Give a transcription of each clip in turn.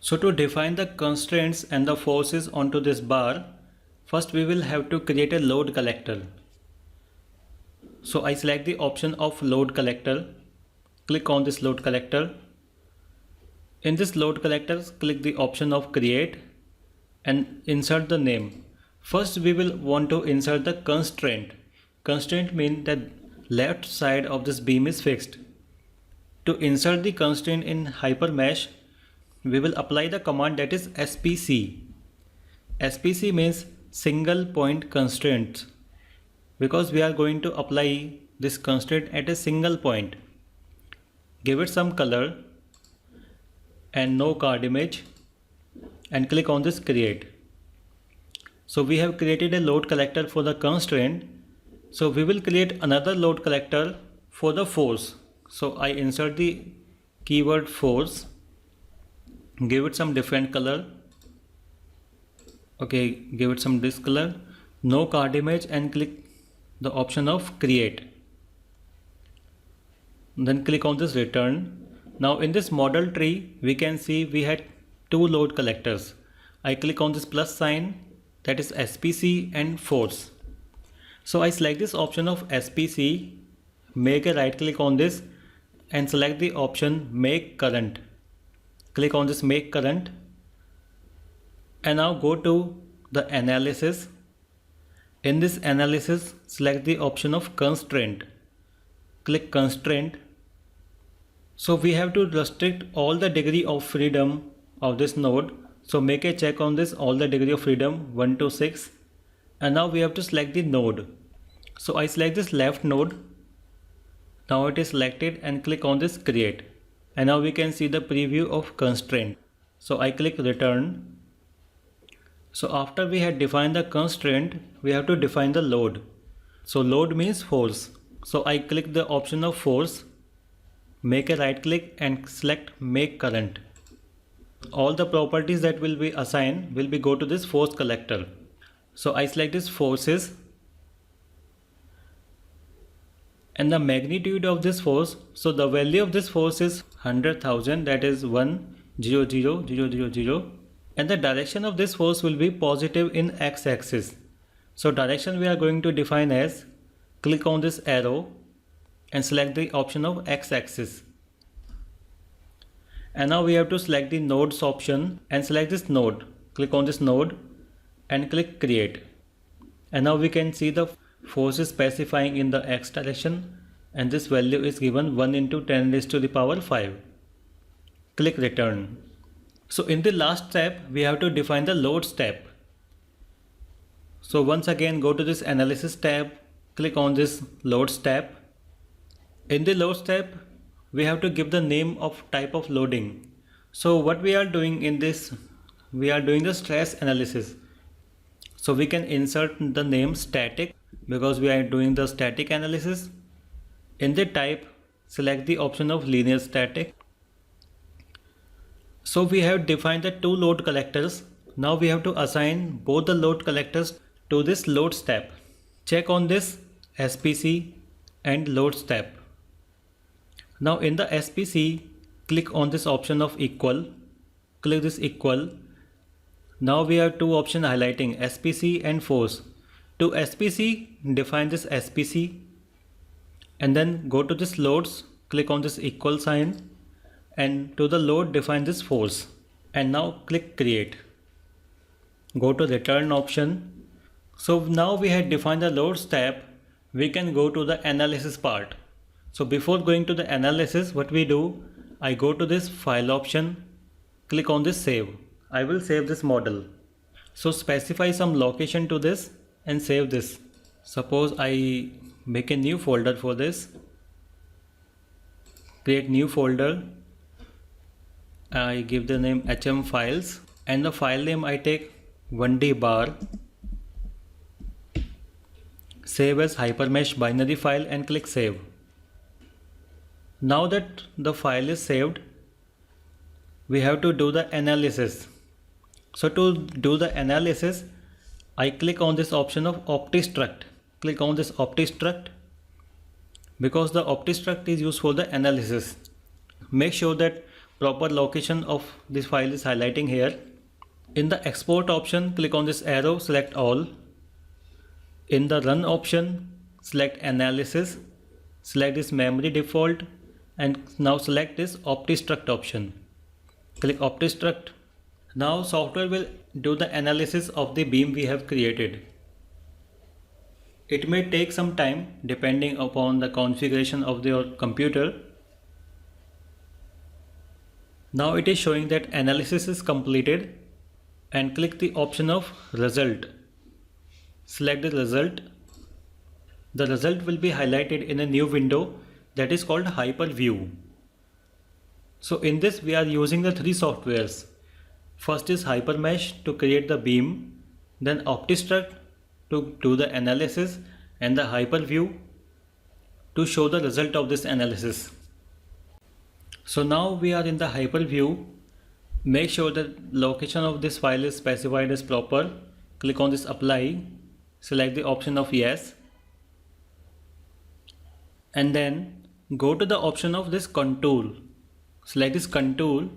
So to define the constraints and the forces onto this bar, first we will have to create a load collector. So I select the option of load collector, click on this load collector. In this load collector, click the option of create and insert the name. First we will want to insert the constraint. Constraint means that left side of this beam is fixed. To insert the constraint in HyperMesh, we will apply the command that is SPC. SPC means single point constraint, because we are going to apply this constraint at a single point. Give it some color and no card image and click on this create. So we have created a load collector for the constraint. So we will create another load collector for the force. So I insert the keyword force, give it some different color. Okay, give it some this color, no card image, and click the option of create. Then click on this return. Now in this model tree, we can see we had two load collectors. I click on this plus sign, that is SPC and force. So I select this option of SPC, make a right click on this and select the option make current. Click on this make current and now go to the analysis. In this analysis, select the option of constraint. Click constraint. So we have to restrict all the degree of freedom of this node. So make a check on this, all the degree of freedom 1 to 6. And now we have to select the node. So I select this left node. Now it is selected and click on this create. And now we can see the preview of constraint. So I click return. So after we had defined the constraint, we have to define the load. So load means force. So I click the option of force, make a right click and select make current. All the properties that will be assigned will be go to this force collector. So I select this forces and the magnitude of this force. So the value of this force is 100,000, that is 1,000,000, and the direction of this force will be positive in x-axis. So direction we are going to define as, click on this arrow and select the option of x-axis. And now we have to select the nodes option and select this node. Click on this node and click create. And now we can see the force is specifying in the x direction and this value is given 1 into 10 raised to the power 5. Click return. So in the last step, we have to define the load step. So once again go to this analysis tab, click on this load step. In the load step, we have to give the name of type of loading. So what we are doing in this, we are doing the stress analysis. So we can insert the name static because we are doing the static analysis. In the type, select the option of linear static. So we have defined the two load collectors. Now we have to assign both the load collectors to this load step. Check on this SPC and load step. Now in the SPC, click on this option of equal. Click this equal. Now we have two options highlighting SPC and force. To SPC, define this SPC and then go to this loads, click on this equal sign, and to the load define this force and now click create. Go to return option. So now we had defined the load step, we can go to the analysis part. So before going to the analysis, what we do, I go to this file option, click on this save. I will save this model. So specify some location to this and save this. Suppose I make a new folder for this. Create new folder. I give the name HM files and the file name I take 1D bar. Save as HyperMesh binary file and click save. Now that the file is saved, we have to do the analysis. So to do the analysis, I click on this option of OptiStruct. Click on this OptiStruct because the OptiStruct is used for the analysis. Make sure that proper location of this file is highlighting here. In the export option, click on this arrow, select all. In the run option, select analysis, select this memory default, and now select this OptiStruct option. Click OptiStruct. Now software will do the analysis of the beam we have created. It may take some time depending upon the configuration of your computer. Now it is showing that analysis is completed, and click the option of result. Select the result. The result will be highlighted in a new window that is called Hyperview. So in this we are using the three softwares. First is HyperMesh to create the beam, then OptiStruct to do the analysis, and the Hyperview to show the result of this analysis. So now we are in the Hyperview. Make sure that location of this file is specified as proper. Click on this apply, select the option of yes, and then go to the option of this contour. Select this contour.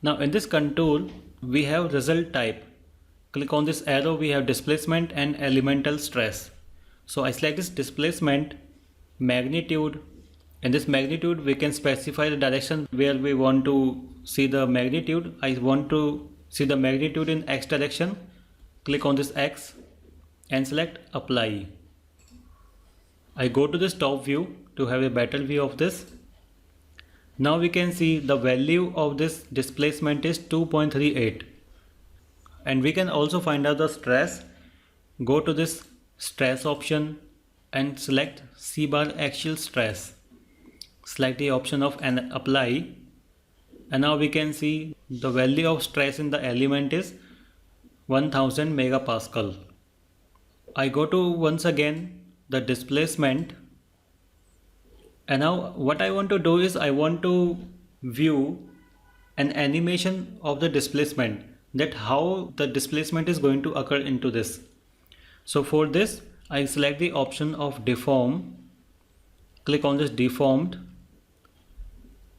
Now in this contour we have result type. Click on this arrow, we have displacement and elemental stress. So I select this displacement, magnitude. In this magnitude we can specify the direction where we want to see the magnitude. I want to see the magnitude in X direction. Click on this X and select apply. I go to this top view to have a better view of this. Now we can see the value of this displacement is 2.38, and we can also find out the stress. Go to this stress option and select C bar axial stress. Select the option of and apply, and now we can see the value of stress in the element is 1000 megapascal. I go to once again the displacement, and now what I want to do is I want to view an animation of the displacement, that how the displacement is going to occur into this. So for this I select the option of deform, click on this deformed,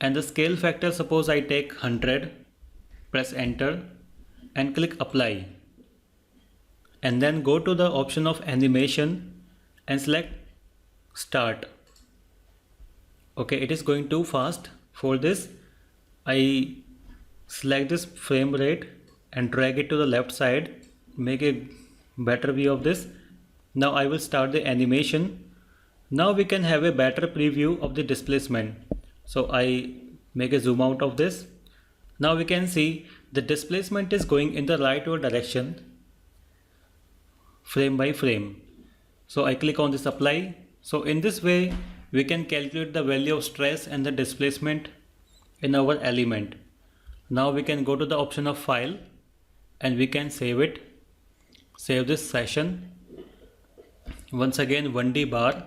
and the scale factor, suppose I take 100, press enter and click apply, and then go to the option of animation and select start. Okay, it is going too fast. For this I select this frame rate and drag it to the left side, make a better view of this. Now I will start the animation. Now we can have a better preview of the displacement. So I make a zoom out of this. Now we can see the displacement is going in the rightward direction frame by frame. So I click on this apply. So in this way we can calculate the value of stress and the displacement in our element. Now we can go to the option of file and we can save it. Save this session. Once again 1D bar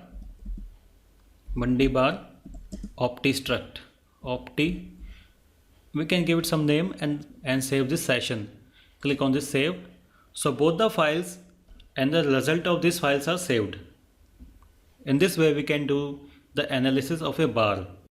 OptiStruct, Opti. We can give it some name and save this session. Click on this save. So both the files and the result of these files are saved. In this way we can do the analysis of a bar.